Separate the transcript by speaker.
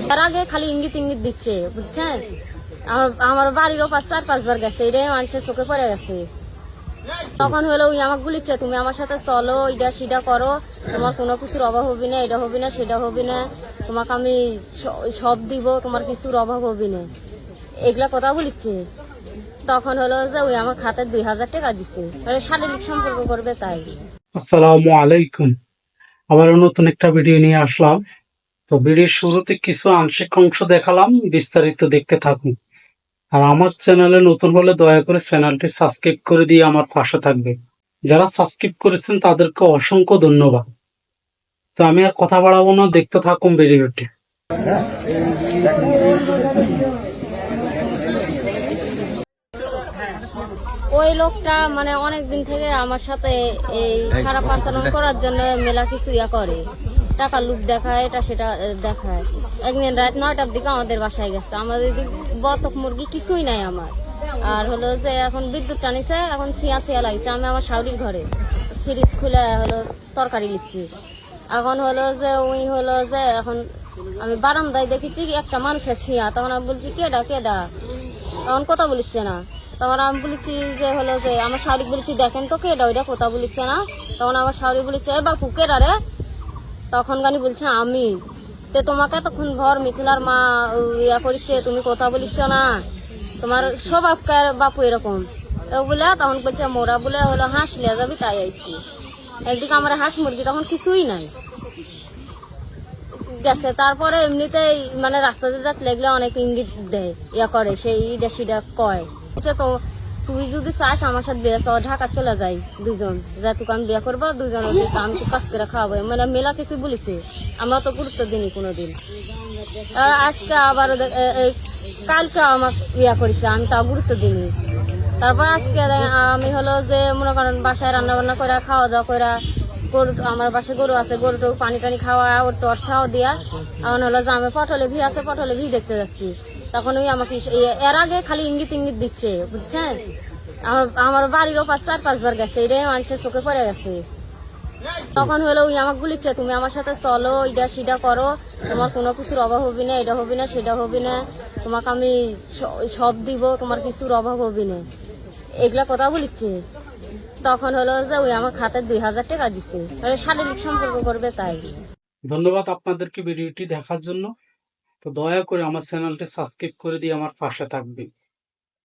Speaker 1: তার আগে খালি ইঙ্গিত ইঙ্গিত দিচ্ছে, বুঝছেন? আমার বাড়িরও 4-5 বার গেছে, এটাই মানুষের চোখে পড়ে গেছে। তখন হলো ওই আমাকে বলিচ্ছে, তুমি আমার সাথে চলো, এটা সেটা করো, তোমার কোনো কিছুর অভাব হবি না, এটা হবি না, সেটা হবি না, তোমাকে আমি সব দিব, তোমার কিছুর অভাব হবি না, এগুলা কথা বলিচ্ছে। তখন হলো যে ওই আমার খাতে 2000 টাকা দিচ্ছে, শারীরিক সম্পর্ক করবে তাই।
Speaker 2: আসসালামু আলাইকুম। আবার নতুন একটা ভিডিও নিয়ে আসলাম। তো ভিডিওর শুরুতে কিছু আংশিক অংশ দেখালাম, বিস্তারিত দেখতে থাকুন। আর আমার চ্যানেলে নতুন হলে দয়া করে চ্যানেলটি সাবস্ক্রাইব করে দিয়ে আমার পাশে থাকবে। যারা সাবস্ক্রাইব করেছেন তাদেরকে অসংখ্য ধন্যবাদ। তো আমি আর কথা বাড়াবো না, দেখতে থাকুন ভিডিওটি।
Speaker 1: ওই লোকটা মানে অনেকদিন থেকে আমার সাথে এই খারাপ আচরণ করার জন্য মেলা কিছু ইয়া করে, টাকা লুক দেখায়, এটা সেটা দেখায়। একদিন রাত 9টার দিকে আমাদের বাসায় গেছে, আমাদের বতক মুরগি কিছুই নাই আমার। আর হলো যে এখন বিদ্যুৎ টানিছে, এখন ছিয়া লাগছে। আমি আমার শাশুড়ির ঘরে ফ্রিজ খুলে হলো তরকারি লিখছি। এখন হলো যে ওই হলো যে এখন আমি বারান্দায় দেখেছি একটা মানুষের ছিয়া, তখন আমি বলছি কেডা কেডা, তখন কথা বলিচ্ছে না। তখন আমি বলেছি যে হলো যে আমার শাড়ি বলেছি, দেখেন তো কেডা ওইটা, কথা বলিচ্ছে না। তখন আমার শাড়ি বলেছে, এ বাপু কেডা রে? তখন গানি বলছে আমি। তো তোমাকে তখন ঘর মিথিলার মা ইয়া করছে, তুমি কথা বলিচ্ছ না, তোমার স্বভাব বাপু এরকম। তো বলে তখন বলছে মোরা বলে হলো হাঁস লিয়া যাবি, তাই আইছি। একদিকে আমার হাঁস মুরগি তখন কিছুই নাই গেছে। তারপরে এমনিতেই মানে রাস্তাতে যাতে লেগলে অনেক ইঙ্গিত দেয়, ইয়া করে, সেই দেশিটা কয় তো তুই যদি চাস আমার সাথে বিয়ে চাও, ঢাকা চলে যাই দুইজন, যা তোকে আমি বিয়ে করবো, দুইজন আমি তো কাজ করে খাওয়াবো, মানে মেলা কিছু বলিছে। আমরা তো গুরুত্ব দিইনি কোনোদিন। আর আজকে আবার কালকে আমাকে ইয়া করেছে, আমি তাও গুরুত্ব দিইনি। তারপর আজকে আমি হলো যে মনে করেন বাসায় রান্না বান্না করে খাওয়া দাওয়া করে, গরু আমার বাসায় গরু আছে, গরুটা পানি টানি খাওয়া, ওর টর্চাও দিয়া এখন হলো যে আমি পটলে ভি আছে, পটলে ভি দেখতে যাচ্ছি। তখন ওই আমাকে এর আগে খালি ইঙ্গিত ইঙ্গিত দিচ্ছে, বুঝছেন? আমার বাড়িরও 4-5 বার গেছে, এটাই মানুষের চোখে পড়ে গেছে। তখন হলো ওই আমাকে বলিচ্ছে, তুমি আমার সাথে চলো, এটা সেটা করো, তোমার কোনো কিছুর অভাব হবি না, এটা হবি না, সেটা হবি না, তোমাকে আমি সব দিব, তোমার কিছুর অভাব হবি না, এগুলা কথা বলিচ্ছে। তখন হলো যে ওই আমার খাতে 2000 টাকা দিচ্ছে, শারীরিক সম্পর্ক করবে তাই।
Speaker 2: ধন্যবাদ আপনাদেরকে ভিডিওটি দেখার জন্য। তো দয়া করে আমার চ্যানেলটি সাবস্ক্রাইব করে দিয়ে আমার পাশে থাকবে।